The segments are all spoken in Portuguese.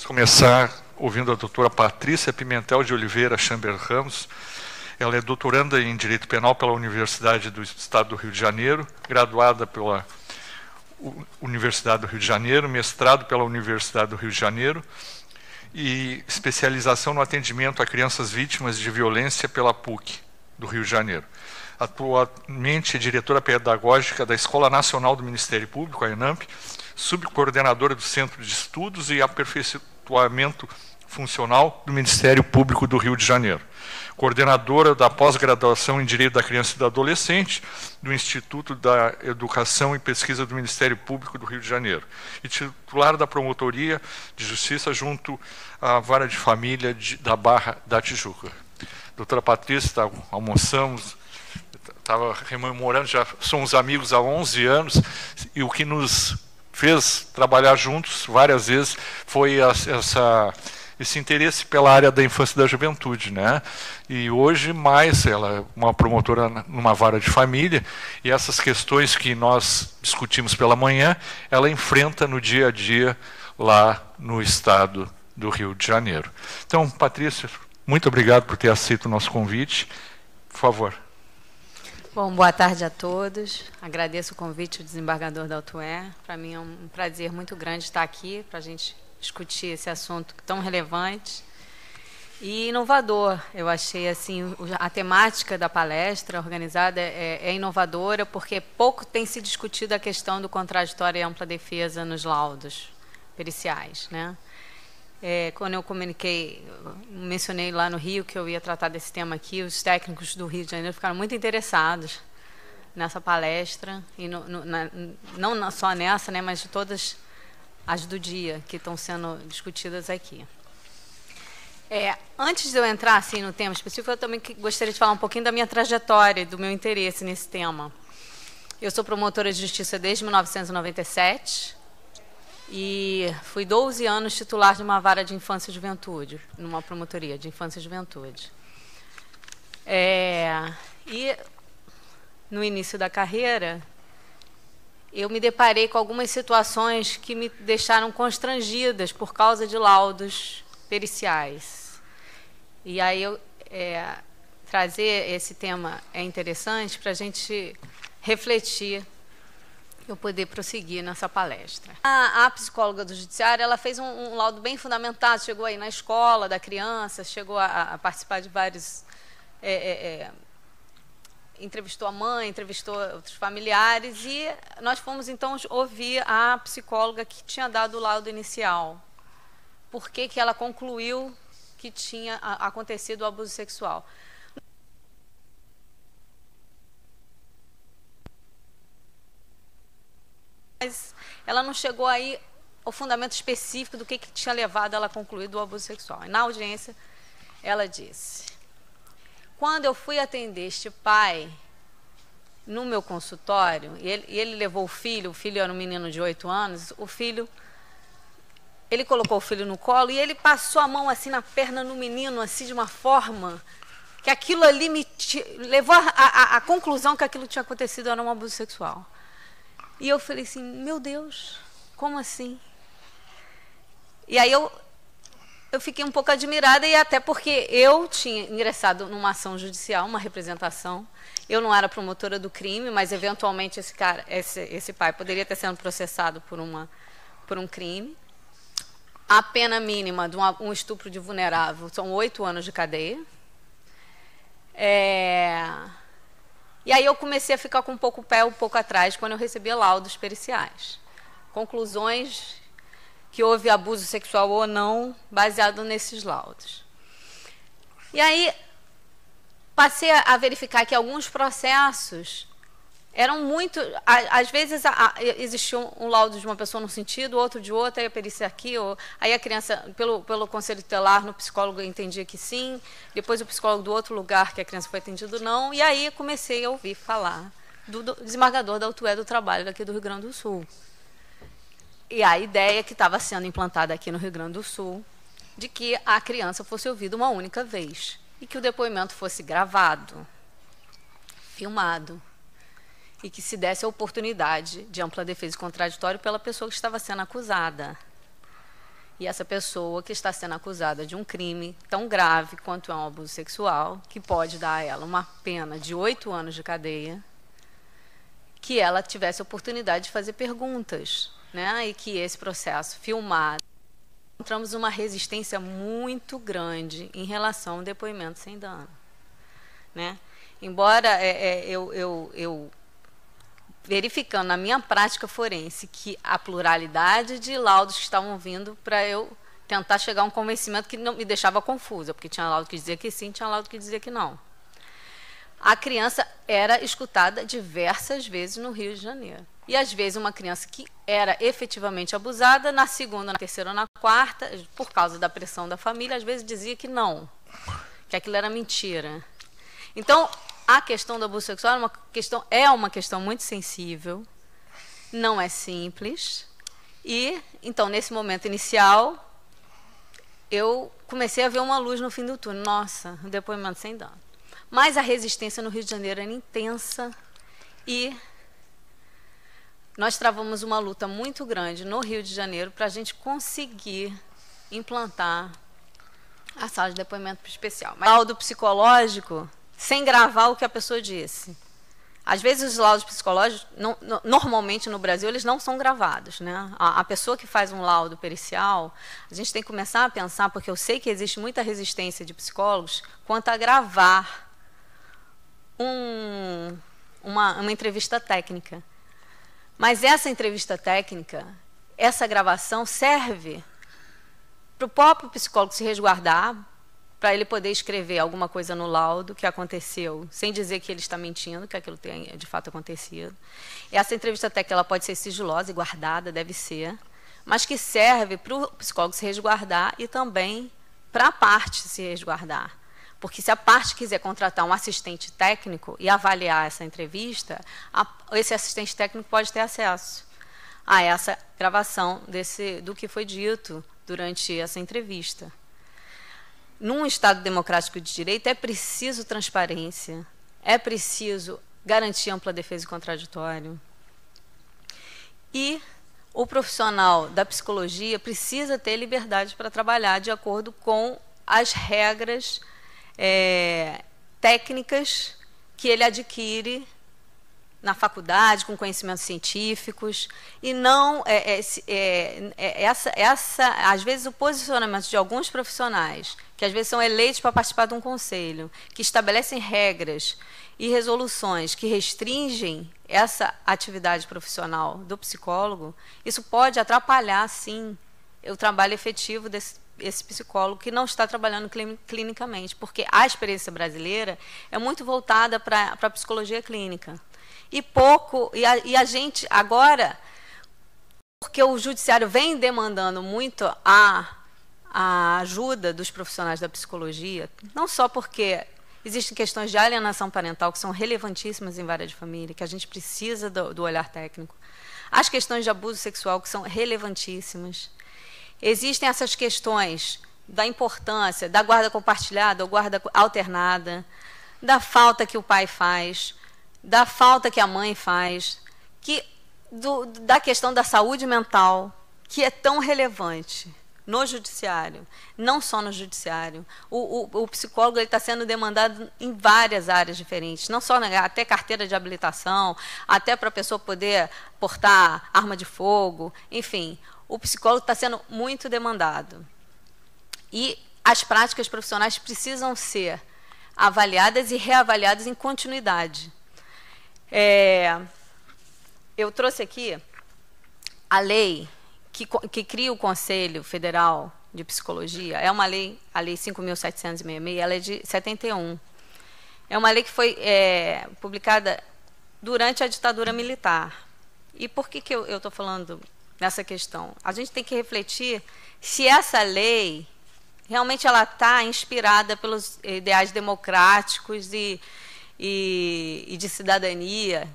começar ouvindo a doutora Patrícia Pimentel de Oliveira Chamber Ramos. Ela é doutoranda em Direito Penal pela Universidade do Estado do Rio de Janeiro, graduada pela Universidade do Rio de Janeiro, mestrado pela Universidade do Rio de Janeiro e especialização no atendimento a crianças vítimas de violência pela PUC do Rio de Janeiro. Atualmente é diretora pedagógica da Escola Nacional do Ministério Público, a ENAMP, subcoordenadora do Centro de Estudos e Aperfeiçoamento Funcional do Ministério Público do Rio de Janeiro, coordenadora da pós-graduação em Direito da Criança e do Adolescente do Instituto da Educação e Pesquisa do Ministério Público do Rio de Janeiro e titular da Promotoria de Justiça junto à Vara de Família da Barra da Tijuca. Doutora Patrícia, almoçamos, estava rememorando, já somos amigos há 11 anos, e o que nos fez trabalhar juntos várias vezes foi esse interesse pela área da infância e da juventude, né? E hoje mais, ela é uma promotora numa vara de família, e essas questões que nós discutimos pela manhã, ela enfrenta no dia a dia lá no estado do Rio de Janeiro. Então, Patrícia, muito obrigado por ter aceito o nosso convite. Por favor. Bom, boa tarde a todos. Agradeço o convite do desembargador da Autué. Para mim é um prazer muito grande estar aqui para a gente discutir esse assunto tão relevante e inovador. Eu achei assim a temática da palestra organizada é inovadora, porque pouco tem se discutido a questão do contraditório e ampla defesa nos laudos periciais, né? Quando eu mencionei lá no Rio que eu ia tratar desse tema aqui, os técnicos do Rio de Janeiro ficaram muito interessados nessa palestra, e não só nessa, né, mas de todas as do dia que estão sendo discutidas aqui. Antes de eu entrar assim, no tema específico, eu também gostaria de falar um pouquinho da minha trajetória, do meu interesse nesse tema. Eu sou promotora de justiça desde 1997, e fui 12 anos titular de uma vara de infância e juventude, numa promotoria de infância e juventude. E no início da carreira, eu me deparei com algumas situações que me deixaram constrangidas por causa de laudos periciais. E aí trazer esse tema é interessante para a gente refletir, eu poder prosseguir nessa palestra. A psicóloga do judiciário, ela fez um laudo bem fundamentado, chegou aí na escola da criança, chegou a participar de vários... entrevistou a mãe, entrevistou outros familiares, e nós fomos, então, ouvir a psicóloga que tinha dado o laudo inicial. Por que ela concluiu que tinha acontecido o abuso sexual? Mas ela não chegou aí ao fundamento específico do que tinha levado ela a concluir do abuso sexual. E na audiência, ela disse: quando eu fui atender este pai no meu consultório, e ele levou o filho era um menino de 8 anos, ele colocou o filho no colo e ele passou a mão assim na perna no menino, assim, de uma forma que aquilo ali me levou à conclusão que aquilo tinha acontecido era um abuso sexual. E eu falei assim, meu Deus, como assim? E aí eu fiquei um pouco admirada, e até porque eu tinha ingressado numa ação judicial, uma representação. Eu não era promotora do crime, mas eventualmente esse pai poderia ter sido processado por um crime. A pena mínima de um estupro de vulnerável são 8 anos de cadeia. E aí eu comecei a ficar com um pouco atrás quando eu recebia laudos periciais. Conclusões que houve abuso sexual ou não, baseado nesses laudos. E aí passei a verificar que alguns processos eram muito... Às vezes existia um laudo de uma pessoa num sentido, outro de outra, aí a perícia aqui, aí a criança, pelo conselho tutelar, no psicólogo entendia que sim, depois o psicólogo do outro lugar que a criança foi atendida não, e aí comecei a ouvir falar do desembargador da Autué do Trabalho daqui do Rio Grande do Sul. E a ideia que estava sendo implantada aqui no Rio Grande do Sul, de que a criança fosse ouvida uma única vez, e que o depoimento fosse gravado, filmado, e que se desse a oportunidade de ampla defesa e contraditório pela pessoa que estava sendo acusada. E essa pessoa que está sendo acusada de um crime tão grave quanto é um abuso sexual, que pode dar a ela uma pena de 8 anos de cadeia, que ela tivesse a oportunidade de fazer perguntas, né? E que esse processo filmado, encontramos uma resistência muito grande em relação ao depoimento sem dano, né? Embora eu verificando na minha prática forense que a pluralidade de laudos que estavam vindo para eu tentar chegar a um convencimento que não me deixava confusa, porque tinha laudo que dizia que sim, tinha laudo que dizia que não. A criança era escutada diversas vezes no Rio de Janeiro. E, às vezes, uma criança que era efetivamente abusada, na segunda, na terceira ou na quarta, por causa da pressão da família, às vezes dizia que não, que aquilo era mentira. Então, a questão do abuso sexual é uma questão muito sensível, não é simples. E, então, nesse momento inicial, eu comecei a ver uma luz no fim do túnel. Nossa, um depoimento sem dano. Mas a resistência no Rio de Janeiro era intensa e nós travamos uma luta muito grande no Rio de Janeiro para a gente conseguir implantar a sala de depoimento especial. Mas o laudo psicológico, sem gravar o que a pessoa disse. Às vezes os laudos psicológicos, normalmente no Brasil, eles não são gravados, né? A pessoa que faz um laudo pericial, a gente tem que começar a pensar, porque eu sei que existe muita resistência de psicólogos quanto a gravar uma entrevista técnica. Mas essa entrevista técnica, essa gravação serve para o próprio psicólogo se resguardar, para ele poder escrever alguma coisa no laudo que aconteceu, sem dizer que ele está mentindo, que aquilo tenha de fato acontecido. Essa entrevista técnica ela pode ser sigilosa e guardada, deve ser, mas que serve para o psicólogo se resguardar e também para a parte se resguardar. Porque se a parte quiser contratar um assistente técnico e avaliar essa entrevista, esse assistente técnico pode ter acesso a essa gravação do que foi dito durante essa entrevista. Num Estado democrático de direito, é preciso transparência, é preciso garantir ampla defesa e contraditório. E o profissional da psicologia precisa ter liberdade para trabalhar de acordo com as regras técnicas que ele adquire na faculdade, com conhecimentos científicos, e não às vezes o posicionamento de alguns profissionais, que às vezes são eleitos para participar de um conselho, que estabelecem regras e resoluções que restringem essa atividade profissional do psicólogo, isso pode atrapalhar, sim, o trabalho efetivo esse psicólogo que não está trabalhando clinicamente, porque a experiência brasileira é muito voltada para a psicologia clínica. E a gente agora, porque o judiciário vem demandando muito a ajuda dos profissionais da psicologia, não só porque existem questões de alienação parental que são relevantíssimas em vara de família, que a gente precisa do olhar técnico, as questões de abuso sexual que são relevantíssimas. Existem essas questões da importância da guarda compartilhada ou guarda alternada, da falta que o pai faz, da falta que a mãe faz, da questão da saúde mental, que é tão relevante no judiciário, não só no judiciário. O psicólogo está sendo demandado em várias áreas diferentes, não só até carteira de habilitação, até para a pessoa poder portar arma de fogo, enfim. O psicólogo está sendo muito demandado. E as práticas profissionais precisam ser avaliadas e reavaliadas em continuidade. Eu trouxe aqui a lei que cria o Conselho Federal de Psicologia. É uma lei, a Lei 5.766, ela é de 71. É uma lei que foi publicada durante a ditadura militar. E por que eu estou falando nessa questão? A gente tem que refletir se essa lei realmente ela está inspirada pelos ideais democráticos e de cidadania,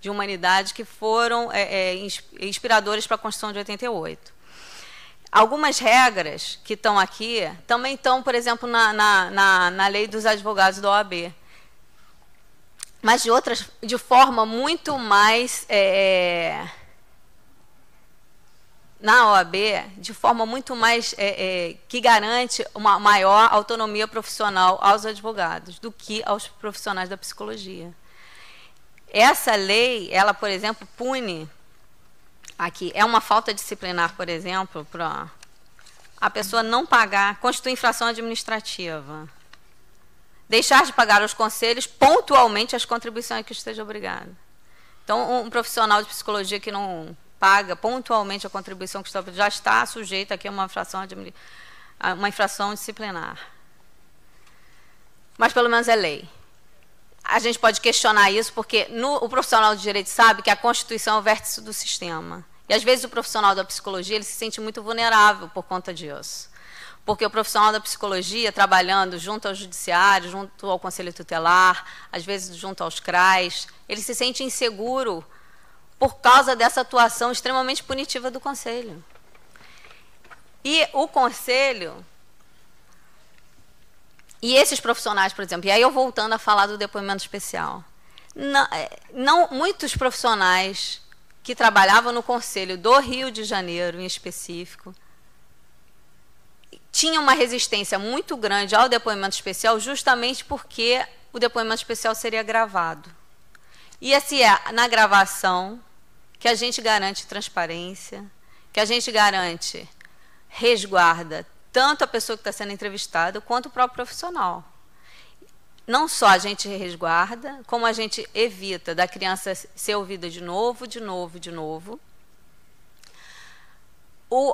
de humanidade, que foram inspiradores para a Constituição de 88. Algumas regras que estão aqui também estão, por exemplo, na lei dos advogados da OAB, mas de forma muito mais na OAB de forma muito mais que garante uma maior autonomia profissional aos advogados do que aos profissionais da psicologia. Essa lei, ela, por exemplo, pune aqui, é uma falta disciplinar, por exemplo, para a pessoa não pagar, constitui infração administrativa. Deixar de pagar aos conselhos pontualmente as contribuições que esteja obrigado. Então, um profissional de psicologia que não paga pontualmente a contribuição que já está sujeito aqui a uma infração disciplinar. Mas, pelo menos, é lei. A gente pode questionar isso porque o profissional de direito sabe que a Constituição é o vértice do sistema. E, às vezes, o profissional da psicologia ele se sente muito vulnerável por conta disso. Porque o profissional da psicologia, trabalhando junto ao judiciário, junto ao conselho tutelar, às vezes junto aos CRAs, ele se sente inseguro por causa dessa atuação extremamente punitiva do conselho. E o conselho... E esses profissionais, por exemplo, e aí eu voltando a falar do depoimento especial, muitos profissionais que trabalhavam no Conselho do Rio de Janeiro, em específico, tinham uma resistência muito grande ao depoimento especial justamente porque o depoimento especial seria gravado. E assim é na gravação que a gente garante transparência, que a gente garante resguarda tanto a pessoa que está sendo entrevistada quanto o próprio profissional. Não só a gente resguarda, como a gente evita da criança ser ouvida de novo.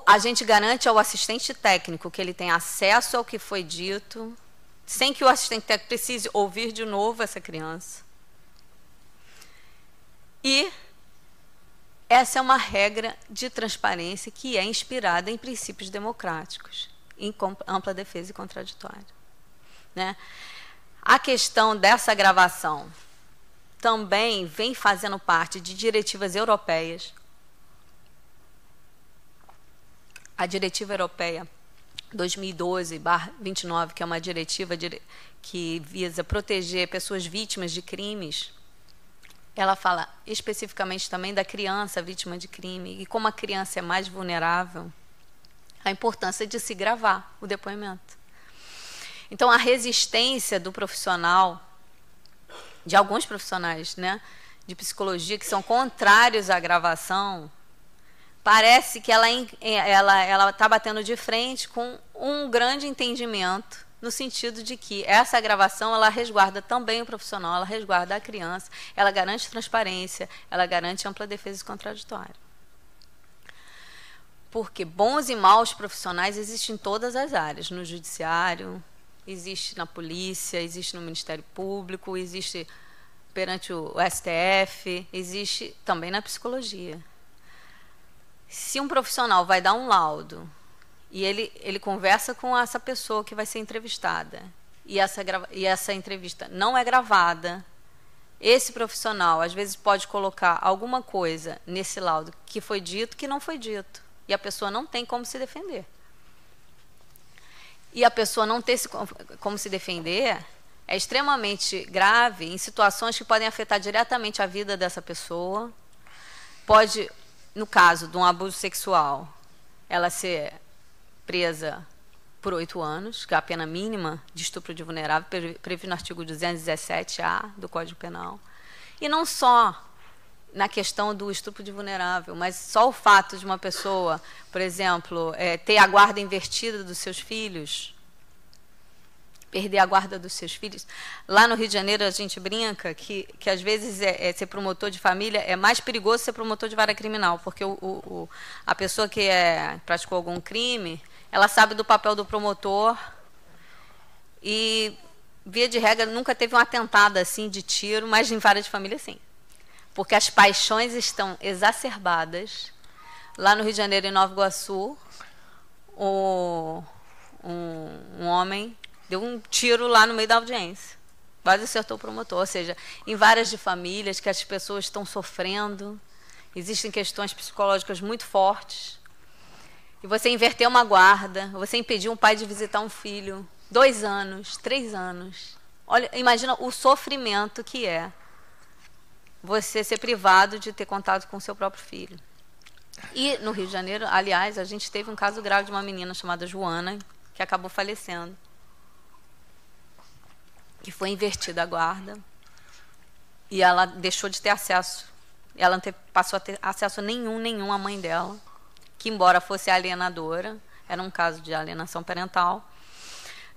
A gente garante ao assistente técnico que ele tem acesso ao que foi dito, sem que o assistente técnico precise ouvir de novo essa criança. E essa é uma regra de transparência que é inspirada em princípios democráticos, em ampla defesa e contraditório. Né? A questão dessa gravação também vem fazendo parte de diretivas europeias. A Diretiva Europeia 2012/29, que é uma diretiva que visa proteger pessoas vítimas de crimes, ela fala especificamente também da criança vítima de crime e como a criança é mais vulnerável, a importância de se gravar o depoimento. Então, a resistência do profissional, de alguns profissionais, né, de psicologia que são contrários à gravação, parece que ela está batendo de frente com um grande entendimento, no sentido de que essa gravação ela resguarda também o profissional, ela resguarda a criança, ela garante transparência, ela garante ampla defesa e contraditória. Porque bons e maus profissionais existem em todas as áreas, no judiciário, existe na polícia, existe no Ministério Público, existe perante o STF, existe também na psicologia. Se um profissional vai dar um laudo e ele conversa com essa pessoa que vai ser entrevistada e essa entrevista não é gravada, esse profissional às vezes pode colocar alguma coisa nesse laudo que foi dito que não foi dito e a pessoa não tem como se defender. E a pessoa não ter como se defender é extremamente grave em situações que podem afetar diretamente a vida dessa pessoa. Pode, no caso de um abuso sexual, ela ser presa por 8 anos, que é a pena mínima de estupro de vulnerável, previsto no artigo 217-A do Código Penal. E não só na questão do estupro de vulnerável, mas só o fato de uma pessoa, por exemplo, ter a guarda invertida dos seus filhos, perder a guarda dos seus filhos. Lá no Rio de Janeiro a gente brinca que às vezes ser promotor de família é mais perigoso ser promotor de vara criminal, porque a pessoa que praticou algum crime, ela sabe do papel do promotor e, via de regra, nunca teve um atentado assim de tiro, mas em vara de família sim. Porque as paixões estão exacerbadas. Lá no Rio de Janeiro, em Nova Iguaçu, um homem deu um tiro lá no meio da audiência. Quase acertou o promotor. Ou seja, em várias de famílias que as pessoas estão sofrendo, existem questões psicológicas muito fortes. E você inverter uma guarda, você impedir um pai de visitar um filho, 2 anos, 3 anos. Olha, imagina o sofrimento que é você ser privado de ter contato com o seu próprio filho. E no Rio de Janeiro, aliás, a gente teve um caso grave de uma menina chamada Joana, que acabou falecendo. Que foi invertida a guarda. E ela deixou de ter acesso. Ela não passou a ter acesso nenhum à mãe dela, que embora fosse alienadora, era um caso de alienação parental.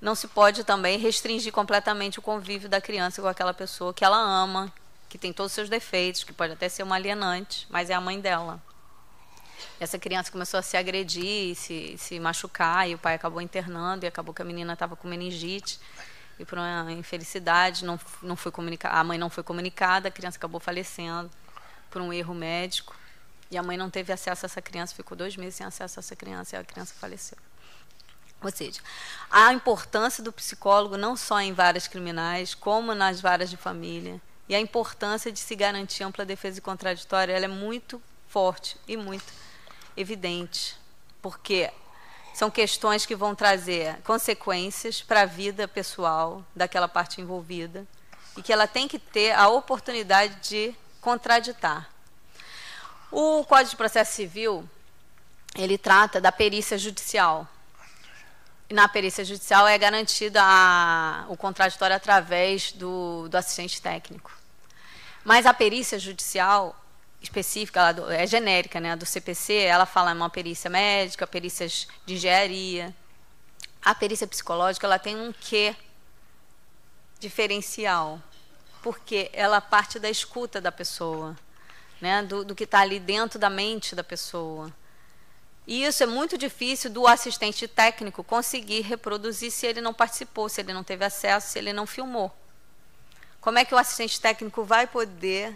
Não se pode também restringir completamente o convívio da criança com aquela pessoa que ela ama, que tem todos os seus defeitos, que pode até ser uma alienante, mas é a mãe dela. Essa criança começou a se agredir, se machucar, e o pai acabou internando, e acabou que a menina estava com meningite, e por uma infelicidade, a mãe não foi comunicada, a criança acabou falecendo por um erro médico, e a mãe não teve acesso a essa criança, ficou 2 meses sem acesso a essa criança, e a criança faleceu. Ou seja, a importância do psicólogo não só em varas criminais, como nas varas de família, e a importância de se garantir ampla defesa e contraditória, ela é muito forte e muito evidente, porque são questões que vão trazer consequências para a vida pessoal daquela parte envolvida, e que ela tem que ter a oportunidade de contraditar. O Código de Processo Civil, ele trata da perícia judicial. E na perícia judicial é garantida o contraditório através do assistente técnico. Mas a perícia judicial específica, ela é genérica, né? A do CPC, ela fala em uma perícia médica, perícias de engenharia. A perícia psicológica, ela tem um quê diferencial, porque ela parte da escuta da pessoa, né? Do que está ali dentro da mente da pessoa. E isso é muito difícil do assistente técnico conseguir reproduzir se ele não participou, se ele não teve acesso, se ele não filmou. Como é que o assistente técnico vai poder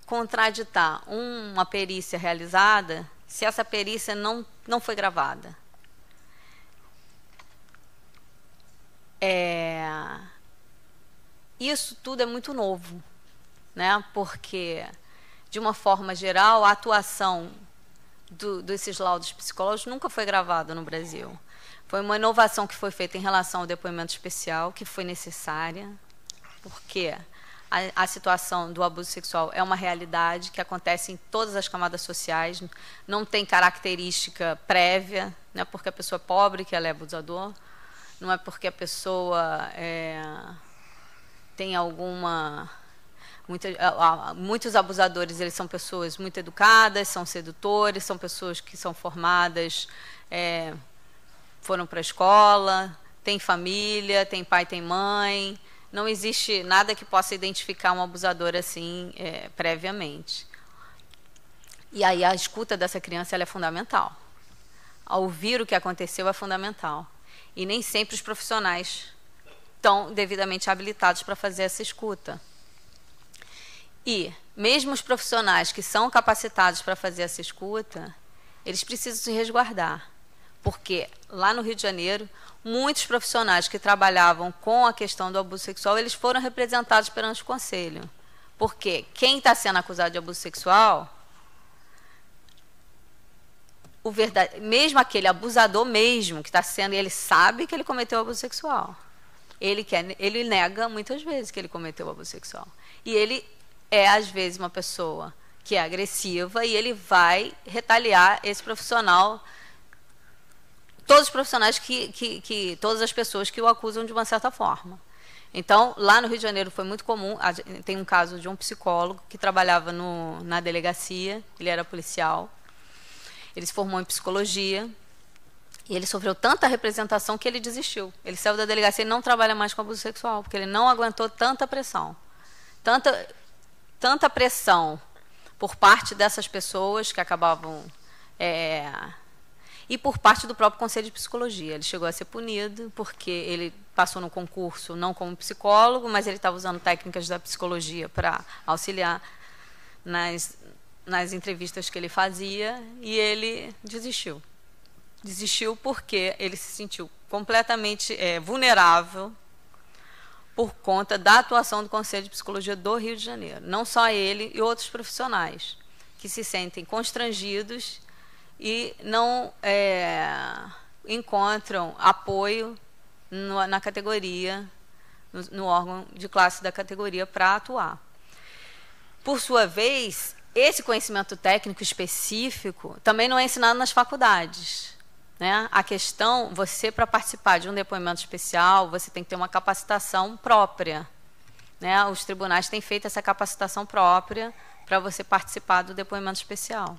contraditar uma perícia realizada se essa perícia não foi gravada? Isso tudo é muito novo, né? Porque, de uma forma geral, a atuação desses laudos psicológicos nunca foi gravada no Brasil. Foi uma inovação que foi feita em relação ao depoimento especial, que foi necessária, porque a situação do abuso sexual é uma realidade que acontece em todas as camadas sociais, não tem característica prévia, não é porque a pessoa é pobre que ela é abusador, não é porque a pessoa tem alguma... Muitos abusadores, eles são pessoas muito educadas, são sedutores, são pessoas que são formadas, foram para a escola, têm família, tem pai, tem mãe. Não existe nada que possa identificar um abusador assim previamente. E aí a escuta dessa criança ela é fundamental. A ouvir o que aconteceu é fundamental. E nem sempre os profissionais estão devidamente habilitados para fazer essa escuta. E, mesmo os profissionais que são capacitados para fazer essa escuta, eles precisam se resguardar. Porque, lá no Rio de Janeiro, muitos profissionais que trabalhavam com a questão do abuso sexual, eles foram representados perante o Conselho. Porque quem está sendo acusado de abuso sexual, mesmo aquele abusador mesmo que está sendo, ele sabe que ele cometeu abuso sexual. Ele nega muitas vezes que ele cometeu abuso sexual. E ele é, às vezes, uma pessoa que é agressiva e ele vai retaliar esse profissional, todos os profissionais todas as pessoas que o acusam de uma certa forma. Então, lá no Rio de Janeiro foi muito comum, tem um caso de um psicólogo que trabalhava na delegacia, ele era policial, ele se formou em psicologia, e ele sofreu tanta representação que ele desistiu. Ele saiu da delegacia e não trabalha mais com abuso sexual, porque ele não aguentou tanta pressão. Tanta pressão por parte dessas pessoas que acabavam... e por parte do próprio Conselho de Psicologia. Ele chegou a ser punido porque ele passou no concurso não como psicólogo, mas ele estava usando técnicas da psicologia para auxiliar nas entrevistas que ele fazia, e ele desistiu. Desistiu porque ele se sentiu completamente vulnerável por conta da atuação do Conselho de Psicologia do Rio de Janeiro. Não só ele e outros profissionais que se sentem constrangidos e não encontram apoio na categoria, no órgão de classe da categoria para atuar. Por sua vez, esse conhecimento técnico específico também não é ensinado nas faculdades, né? A questão, você, para participar de um depoimento especial, você tem que ter uma capacitação própria, né? Os tribunais têm feito essa capacitação própria para você participar do depoimento especial.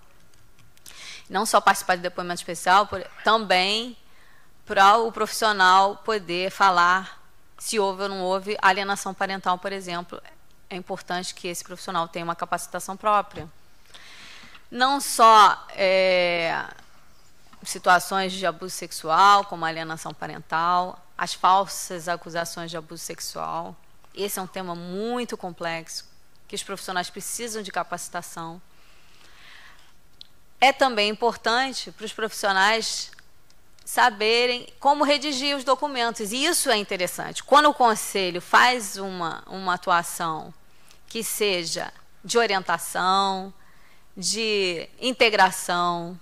Não só participar do depoimento especial, também para o profissional poder falar se houve ou não houve alienação parental, por exemplo. É importante que esse profissional tenha uma capacitação própria. Não só situações de abuso sexual, como alienação parental, as falsas acusações de abuso sexual. Esse é um tema muito complexo, que os profissionais precisam de capacitação. É também importante para os profissionais saberem como redigir os documentos. E isso é interessante. Quando o conselho faz uma atuação que seja de orientação, de integração,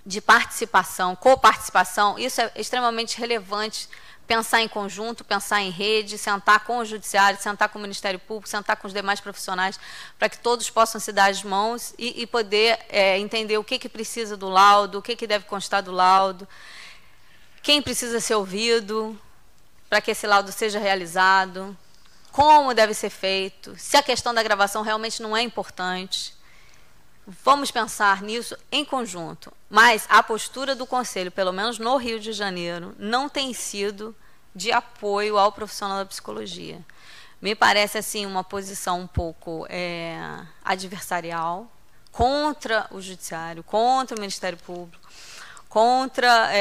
de participação, coparticipação, isso é extremamente relevante. Pensar em conjunto, pensar em rede, sentar com o judiciário, sentar com o Ministério Público, sentar com os demais profissionais, para que todos possam se dar as mãos e poder entender o que precisa do laudo, o que deve constar do laudo, quem precisa ser ouvido para que esse laudo seja realizado, como deve ser feito, se a questão da gravação realmente não é importante. Vamos pensar nisso em conjunto. Mas a postura do Conselho, pelo menos no Rio de Janeiro, não tem sido de apoio ao profissional da psicologia. Me parece assim uma posição um pouco adversarial, contra o Judiciário, contra o Ministério Público, contra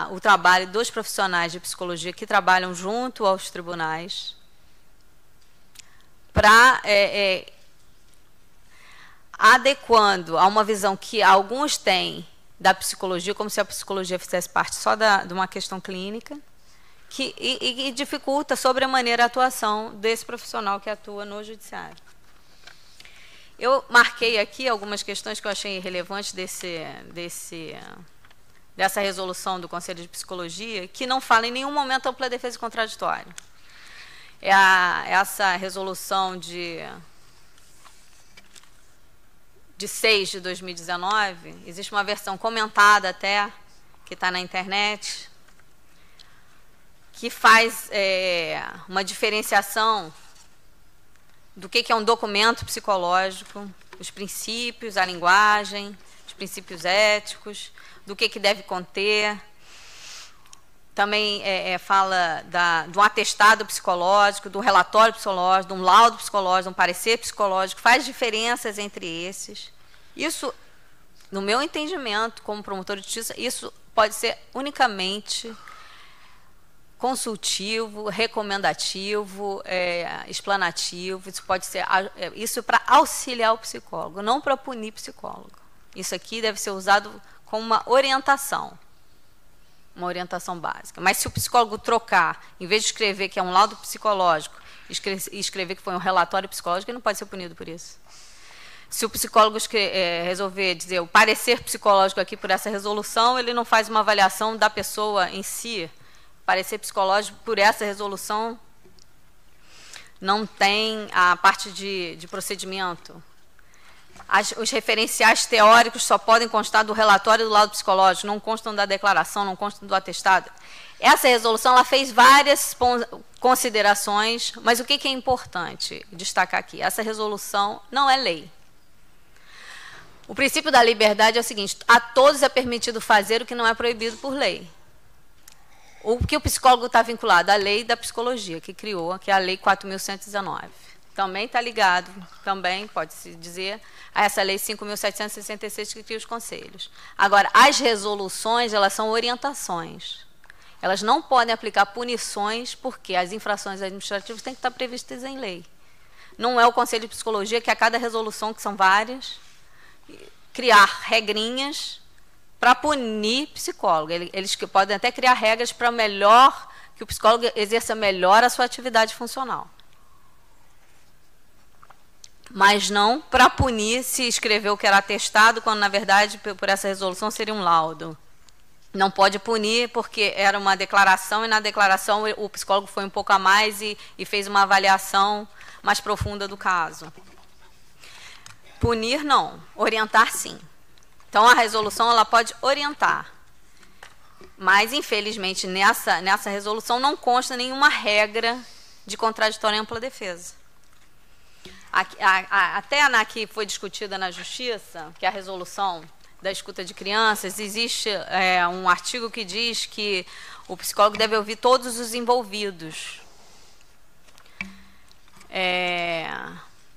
o trabalho dos profissionais de psicologia que trabalham junto aos tribunais, para adequando a uma visão que alguns têm da psicologia, como se a psicologia fizesse parte só de uma questão clínica, e dificulta sobremaneira a atuação desse profissional que atua no judiciário. Eu marquei aqui algumas questões que eu achei relevantes dessa resolução do Conselho de Psicologia, que não fala em nenhum momento ampla defesa e contraditório. Essa resolução de 6 de 2019, existe uma versão comentada até, que está na internet, que faz uma diferenciação do que é um documento psicológico, os princípios, a linguagem, os princípios éticos, do que deve conter. Também fala de um atestado psicológico, do relatório psicológico, de um laudo psicológico, de um parecer psicológico, faz diferenças entre esses. Isso, no meu entendimento, como promotor de justiça, isso pode ser unicamente consultivo, recomendativo, explanativo. Isso pode ser isso para auxiliar o psicólogo, não para punir psicólogo. Isso aqui deve ser usado como uma orientação básica. Mas se o psicólogo trocar, em vez de escrever que é um laudo psicológico, escrever que foi um relatório psicológico, ele não pode ser punido por isso. Se o psicólogo resolver dizer o parecer psicológico aqui por essa resolução, ele não faz uma avaliação da pessoa em si. Parecer psicológico por essa resolução não tem a parte de procedimento. Os referenciais teóricos só podem constar do relatório do laudo psicológico, não constam da declaração, não constam do atestado. Essa resolução ela fez várias considerações, mas o que é importante destacar aqui? Essa resolução não é lei. O princípio da liberdade é o seguinte: a todos é permitido fazer o que não é proibido por lei. O que o psicólogo está vinculado à lei da psicologia, que criou, que é a Lei 4.119. Também está ligado, também pode-se dizer, a essa Lei 5.766 que cria os conselhos. Agora, as resoluções, elas são orientações. Elas não podem aplicar punições, porque as infrações administrativas têm que estar previstas em lei. Não é o Conselho de Psicologia que a cada resolução, que são várias, criar regrinhas para punir psicólogo. Eles que podem até criar regras para que o psicólogo exerça melhor a sua atividade funcional. Mas não para punir se escreveu que era atestado, quando, na verdade, por essa resolução seria um laudo. Não pode punir porque era uma declaração, e na declaração o psicólogo foi um pouco a mais e fez uma avaliação mais profunda do caso. Punir, não. Orientar, sim. Então, a resolução ela pode orientar. Mas, infelizmente, nessa resolução não consta nenhuma regra de contraditória e ampla defesa. Até na que foi discutida na Justiça, que é a resolução da escuta de crianças, existe um artigo que diz que o psicólogo deve ouvir todos os envolvidos.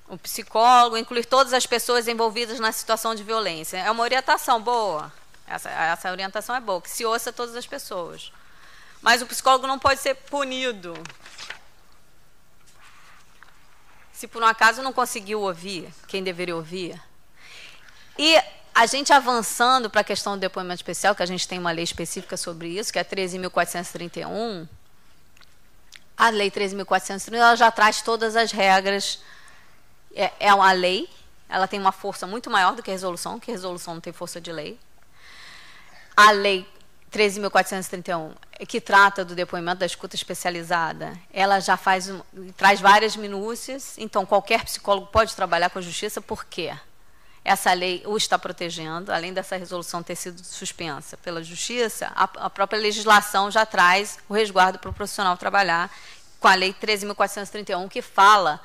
O psicólogo incluir todas as pessoas envolvidas na situação de violência. É uma orientação boa. Essa orientação é boa, que se ouça todas as pessoas. Mas o psicólogo não pode ser punido se por um acaso não conseguiu ouvir quem deveria ouvir. E a gente avançando para a questão do depoimento especial, que a gente tem uma lei específica sobre isso, que é a 13.431, a lei 13.431, ela já traz todas as regras. É uma lei, ela tem uma força muito maior do que a resolução, que a resolução não tem força de lei. A lei 13.431, que trata do depoimento da escuta especializada, ela já traz várias minúcias, então qualquer psicólogo pode trabalhar com a justiça, por quê? Essa lei o está protegendo, além dessa resolução ter sido suspensa pela justiça, a própria legislação já traz o resguardo para o profissional trabalhar com a lei 13.431, que fala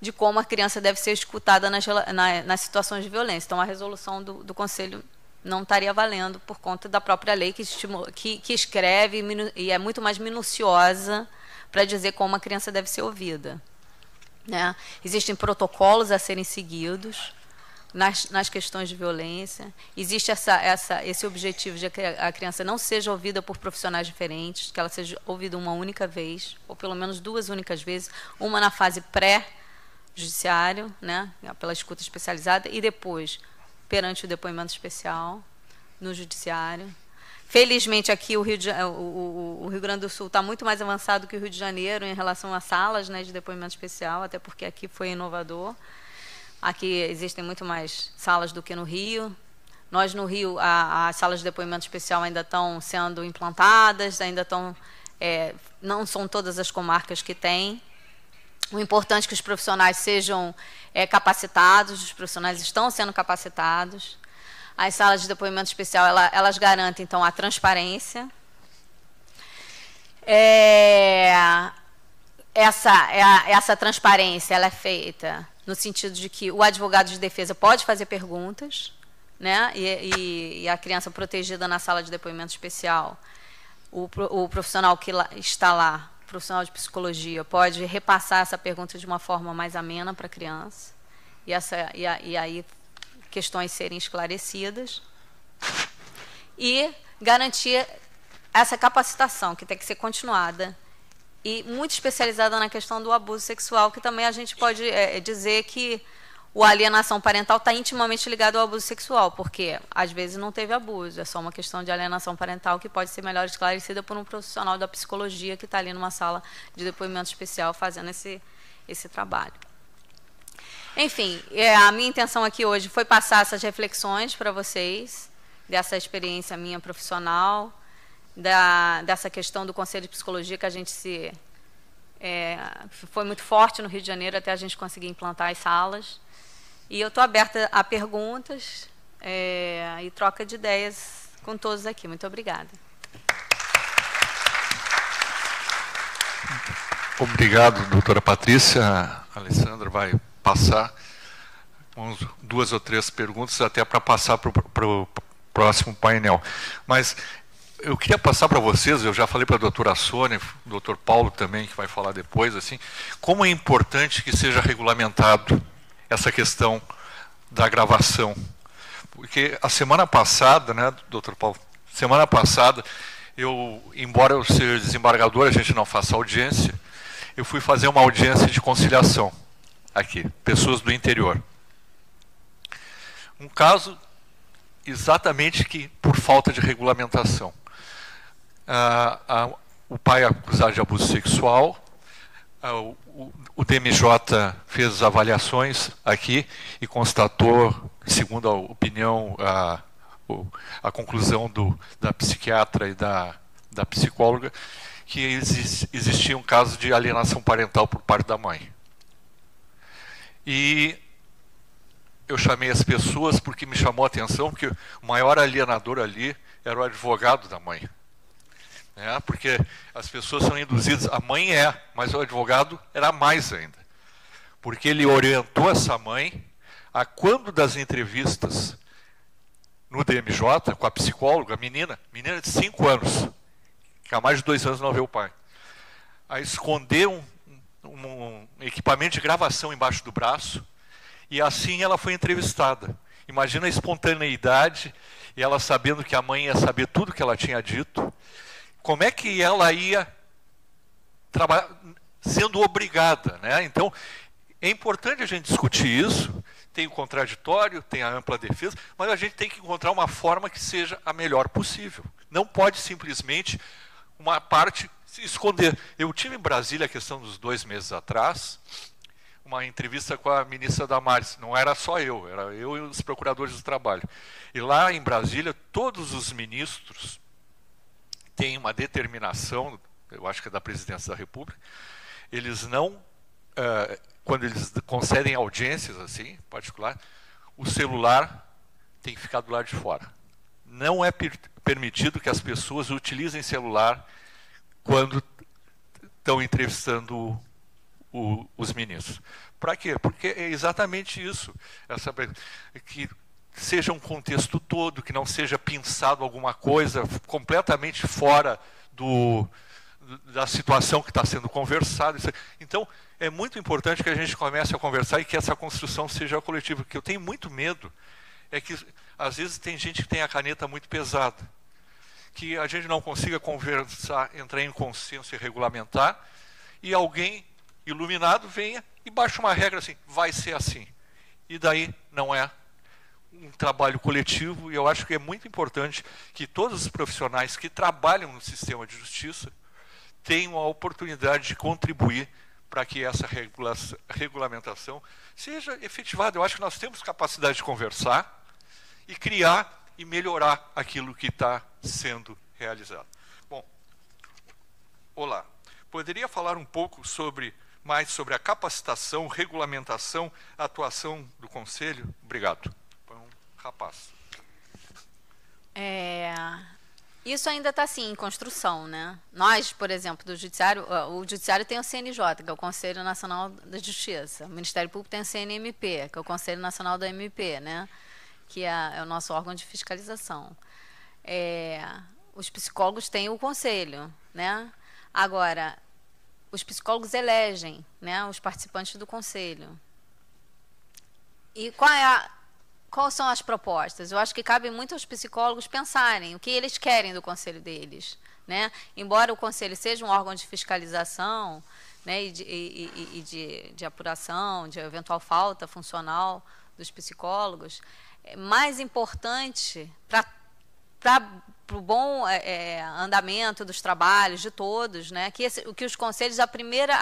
de como a criança deve ser escutada nas situações de violência. Então, a resolução do Conselho não estaria valendo por conta da própria lei que escreve e é muito mais minuciosa para dizer como a criança deve ser ouvida. Né? Existem protocolos a serem seguidos nas questões de violência. Existe esse objetivo de que a criança não seja ouvida por profissionais diferentes, que ela seja ouvida uma única vez, ou pelo menos 2 únicas vezes, uma na fase pré-judiciário, né, pela escuta especializada, e depois perante o depoimento especial no judiciário. Felizmente, aqui o Rio Grande do Sul está muito mais avançado que o Rio de Janeiro em relação a salas, né, de depoimento especial, até porque aqui foi inovador. Aqui existem muito mais salas do que no Rio. Nós, no Rio, as salas de depoimento especial ainda estão sendo implantadas, ainda estão... não são todas as comarcas que têm. O importante é que os profissionais sejam capacitados, os profissionais estão sendo capacitados. As salas de depoimento especial, elas garantem, então, a transparência. Essa transparência ela é feita no sentido de que o advogado de defesa pode fazer perguntas, né? E a criança protegida na sala de depoimento especial, o profissional que está lá, o profissional de psicologia, pode repassar essa pergunta de uma forma mais amena para a criança, e aí questões serem esclarecidas, e garantir essa capacitação, que tem que ser continuada, e muito especializada na questão do abuso sexual, que também a gente pode dizer que a alienação parental está intimamente ligado ao abuso sexual, porque às vezes não teve abuso, é só uma questão de alienação parental que pode ser melhor esclarecida por um profissional da psicologia que está ali numa sala de depoimento especial fazendo esse trabalho. Enfim, a minha intenção aqui hoje foi passar essas reflexões para vocês, dessa experiência minha profissional, dessa questão do Conselho de Psicologia, que a gente foi muito forte no Rio de Janeiro até a gente conseguir implantar as salas. E eu estou aberta a perguntas e troca de ideias com todos aqui. Muito obrigada. Obrigado, doutora Patrícia. A Alessandra vai passar 2 ou 3 perguntas até para passar para o próximo painel. Mas eu queria passar para vocês, eu já falei para a doutora Sônia, o doutor Paulo também, que vai falar depois, assim, como é importante que seja regulamentado essa questão da gravação. Porque a semana passada, né, doutor Paulo, semana passada, embora eu seja desembargador, a gente não faça audiência, eu fui fazer uma audiência de conciliação aqui, pessoas do interior. Um caso exatamente que por falta de regulamentação. O pai é acusado de abuso sexual, o DMJ fez avaliações aqui e constatou, segundo a opinião, a conclusão da psiquiatra e da psicóloga, que existia um caso de alienação parental por parte da mãe. E eu chamei as pessoas porque me chamou a atenção, porque o maior alienador ali era o advogado da mãe. Porque as pessoas são induzidas, a mãe mas o advogado era mais ainda. Porque ele orientou essa mãe a, quando das entrevistas no DMJ, com a psicóloga, menina de 5 anos, que há mais de 2 anos não vê o pai, a esconder um equipamento de gravação embaixo do braço, e assim ela foi entrevistada. Imagina a espontaneidade, e ela sabendo que a mãe ia saber tudo que ela tinha dito. Como é que ela ia trabalhar sendo obrigada, né? Então, é importante a gente discutir isso. Tem o contraditório, tem a ampla defesa, mas a gente tem que encontrar uma forma que seja a melhor possível. Não pode simplesmente uma parte se esconder. Eu tive em Brasília, a questão dos 2 meses atrás, uma entrevista com a ministra Damares. Não era só eu, era eu e os procuradores do trabalho. E lá em Brasília, todos os ministros têm uma determinação, eu acho que é da Presidência da República, eles não, quando eles concedem audiências assim, em particular, o celular tem que ficar do lado de fora. Não é permitido que as pessoas utilizem celular quando estão entrevistando os ministros. Para quê? Porque é exatamente isso. Que seja um contexto todo, que não seja pensado alguma coisa completamente fora da situação que está sendo conversada. Então, é muito importante que a gente comece a conversar e que essa construção seja coletiva. O que eu tenho muito medo é que, às vezes, tem gente que tem a caneta muito pesada, que a gente não consiga conversar, entrar em consenso e regulamentar, e alguém iluminado venha e baixa uma regra assim, vai ser assim. E daí não é um trabalho coletivo, e eu acho que é muito importante que todos os profissionais que trabalham no sistema de justiça tenham a oportunidade de contribuir para que essa regulamentação seja efetivada. Eu acho que nós temos capacidade de conversar e criar e melhorar aquilo que está sendo realizado. Bom, olá. Poderia falar um pouco mais sobre a capacitação, regulamentação, atuação do Conselho? Obrigado. Foi um rapaz. Isso ainda está, assim, em construção, né? Nós, por exemplo, do Judiciário, o Judiciário tem o CNJ, que é o Conselho Nacional da Justiça. O Ministério Público tem o CNMP, que é o Conselho Nacional da MP, né? Que é o nosso órgão de fiscalização. Os psicólogos têm o Conselho, né? Agora, os psicólogos elegem, né, os participantes do Conselho. E quais são as propostas? Eu acho que cabe muito aos psicólogos pensarem o que eles querem do Conselho deles, né? Embora o Conselho seja um órgão de fiscalização, né, e de apuração, de eventual falta funcional dos psicólogos, é mais importante para o bom andamento dos trabalhos de todos, né, que os conselhos, a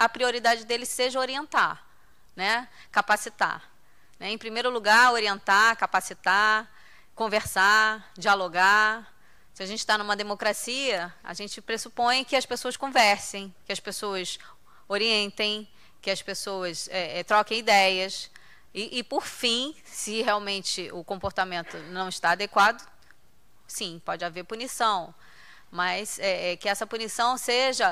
prioridade deles seja orientar, né, capacitar. Né, em primeiro lugar, orientar, capacitar, conversar, dialogar. Se a gente está numa democracia, a gente pressupõe que as pessoas conversem, que as pessoas orientem, que as pessoas troquem ideias. E, por fim, se realmente o comportamento não está adequado, sim, pode haver punição. Mas que essa punição seja,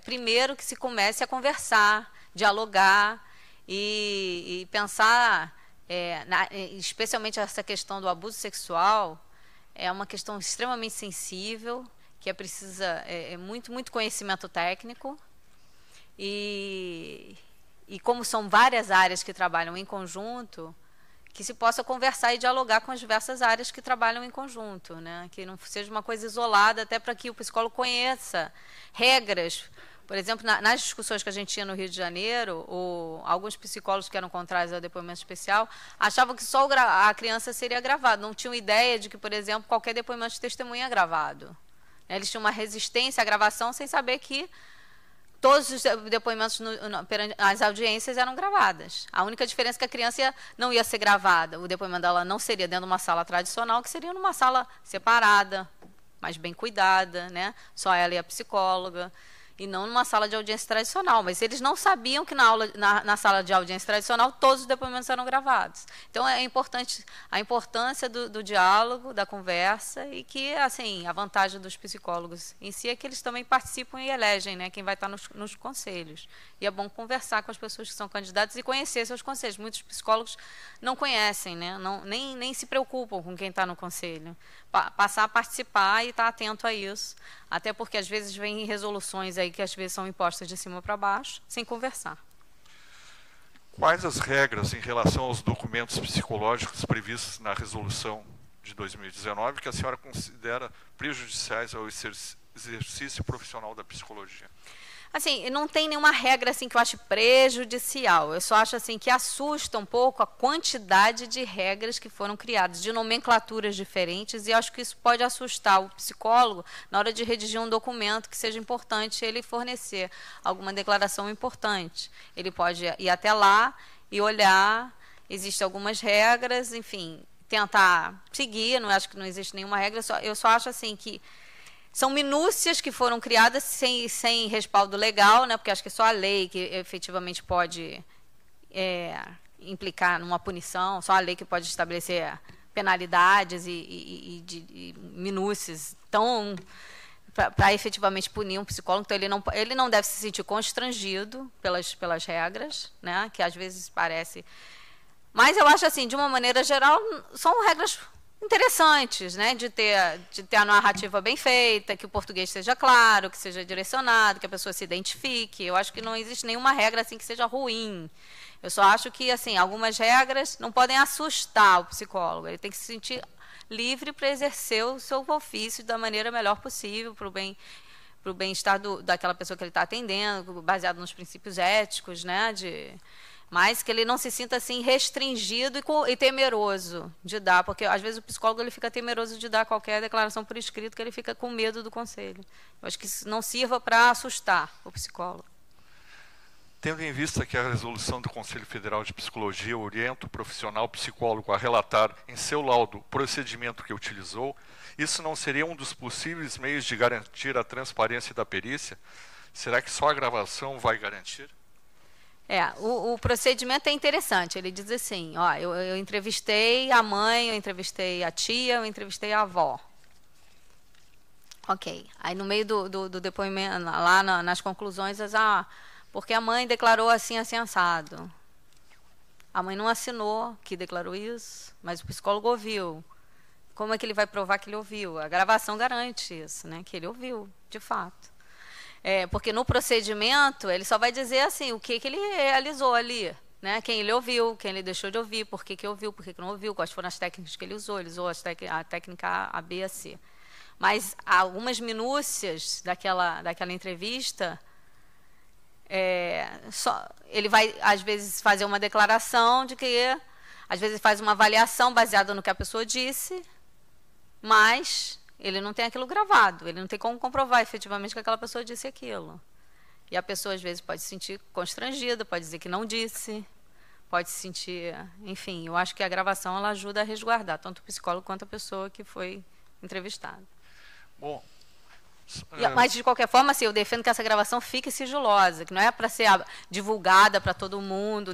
primeiro, que se comece a conversar, dialogar e pensar, especialmente essa questão do abuso sexual, é uma questão extremamente sensível, que precisa muito, muito conhecimento técnico. E como são várias áreas que trabalham em conjunto, que se possa conversar e dialogar com as diversas áreas que trabalham em conjunto, né? Que não seja uma coisa isolada, até para que o psicólogo conheça regras. Por exemplo, nas discussões que a gente tinha no Rio de Janeiro, alguns psicólogos que eram contrários ao depoimento especial achavam que só a criança seria gravado, não tinham ideia de que, por exemplo, qualquer depoimento de testemunha é gravado. Eles tinham uma resistência à gravação sem saber que todos os depoimentos nas audiências eram gravadas. A única diferença é que a criança não ia ser gravada. O depoimento dela não seria dentro de uma sala tradicional, que seria numa sala separada, mais bem cuidada, né? Só ela e a psicóloga. e não numa sala de audiência tradicional. Mas eles não sabiam que na sala de audiência tradicional todos os depoimentos eram gravados. Então, é importante a importância do diálogo, da conversa, e que, assim, a vantagem dos psicólogos em si é que eles também participam e elegem, né, quem vai estar nos conselhos. E é bom conversar com as pessoas que são candidatas e conhecer seus conselhos. Muitos psicólogos não conhecem, né, nem se preocupam com quem está no conselho. Passar a participar e estar atento a isso. Até porque, às vezes, vem resoluções aí que, às vezes, são impostas de cima para baixo, sem conversar. Quais as regras em relação aos documentos psicológicos previstos na resolução de 2019 que a senhora considera prejudiciais ao exercício profissional da psicologia? Assim, não tem nenhuma regra assim que eu acho prejudicial. Eu só acho assim que assusta um pouco a quantidade de regras que foram criadas, de nomenclaturas diferentes, e acho que isso pode assustar o psicólogo na hora de redigir um documento que seja importante ele fornecer alguma declaração importante. Ele pode ir até lá e olhar, existem algumas regras, enfim, tentar seguir, não acho que não existe nenhuma regra, eu só acho assim que são minúcias que foram criadas sem respaldo legal, né? Porque acho que é só a lei que efetivamente pode implicar numa punição, só a lei que pode estabelecer penalidades e minúcias tão para efetivamente punir um psicólogo. Então, ele não deve se sentir constrangido pelas regras, né? Que às vezes parece... Mas eu acho assim, de uma maneira geral, são regras interessantes, né, de ter a narrativa bem feita, que o português seja claro, que seja direcionado, que a pessoa se identifique. Eu acho que não existe nenhuma regra assim que seja ruim. Eu só acho que, assim, algumas regras não podem assustar o psicólogo. Ele tem que se sentir livre para exercer o seu ofício da maneira melhor possível, para o bem-estar daquela pessoa que ele está atendendo, baseado nos princípios éticos, né, mas que ele não se sinta assim restringido e temeroso de dar, porque às vezes o psicólogo ele fica temeroso de dar qualquer declaração por escrito, que ele fica com medo do conselho. Eu acho que isso não sirva para assustar o psicólogo. Tendo em vista que a resolução do Conselho Federal de Psicologia orienta o profissional psicólogo a relatar em seu laudo o procedimento que utilizou, isso não seria um dos possíveis meios de garantir a transparência da perícia? Será que só a gravação vai garantir? O procedimento é interessante. Ele diz assim, ó, eu entrevistei a mãe, eu entrevistei a tia, eu entrevistei a avó. Ok. Aí no meio do depoimento, lá nas conclusões, porque a mãe declarou assim, assim, assado. A mãe não assinou que declarou isso, mas o psicólogo ouviu. Como é que ele vai provar que ele ouviu? A gravação garante isso, né? Que ele ouviu, de fato. Porque no procedimento, ele só vai dizer assim, o que ele realizou ali, né? Quem ele ouviu, quem ele deixou de ouvir, por que ouviu, por que não ouviu, quais foram as técnicas que ele usou a técnica A, B, a, C. Mas algumas minúcias daquela entrevista, ele vai, às vezes, fazer uma declaração de que, às vezes, faz uma avaliação baseada no que a pessoa disse, mas ele não tem aquilo gravado, ele não tem como comprovar efetivamente que aquela pessoa disse aquilo. E a pessoa, às vezes, pode se sentir constrangida, pode dizer que não disse, pode se sentir... Enfim, eu acho que a gravação ela ajuda a resguardar tanto o psicólogo quanto a pessoa que foi entrevistada. Bom... Mas, de qualquer forma, assim, eu defendo que essa gravação fique sigilosa, que não é para ser divulgada para todo mundo,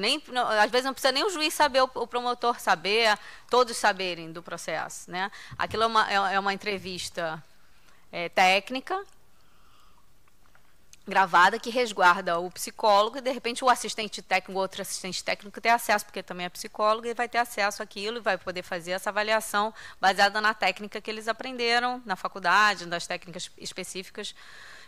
às vezes não precisa nem o juiz saber, o promotor saber, todos saberem do processo, né? Aquilo é uma entrevista técnica, gravada, que resguarda o psicólogo, e, de repente, o assistente técnico, outro assistente técnico tem acesso, porque também é psicólogo, e vai ter acesso àquilo, e vai poder fazer essa avaliação baseada na técnica que eles aprenderam na faculdade, das técnicas específicas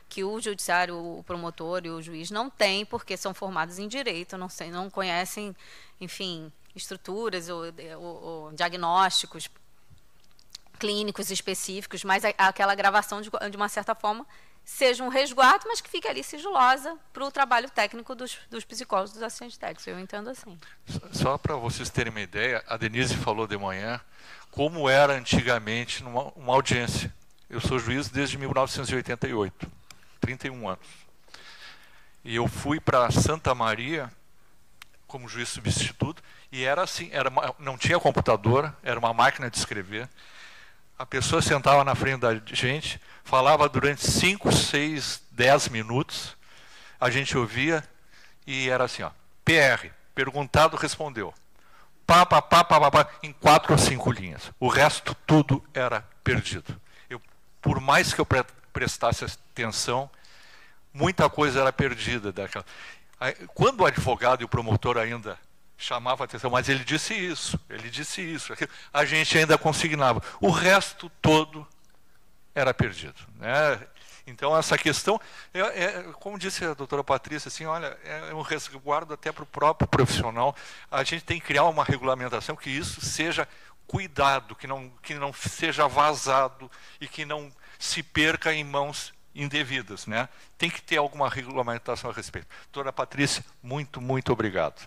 que o judiciário, o promotor e o juiz não têm, porque são formados em direito, não conhecem, enfim, estruturas ou diagnósticos clínicos específicos, mas aquela gravação, de uma certa forma, seja um resguardo, mas que fique ali sigilosa para o trabalho técnico dos psicólogos, dos assistentes técnicos. Eu entendo assim. Só para vocês terem uma ideia, a Denise falou de manhã como era antigamente uma audiência. Eu sou juiz desde 1988, 31 anos. E eu fui para Santa Maria como juiz substituto, e era assim, não tinha computador, era uma máquina de escrever. A pessoa sentava na frente da gente, falava durante 5, 6, 10 minutos, a gente ouvia e era assim, ó, PR, perguntado, respondeu. Pá, em 4 ou 5 linhas. O resto tudo era perdido. Por mais que eu prestasse atenção, muita coisa era perdida daquela. Quando o advogado e o promotor ainda chamavam a atenção, mas ele disse isso, a gente ainda consignava. O resto todo era perdido, né? Então, essa questão, como disse a doutora Patrícia, assim, olha, é um resguardo até para o próprio profissional. A gente tem que criar uma regulamentação que isso seja cuidado, que não seja vazado e que não se perca em mãos indevidas, né? Tem que ter alguma regulamentação a respeito. Doutora Patrícia, muito, muito obrigado.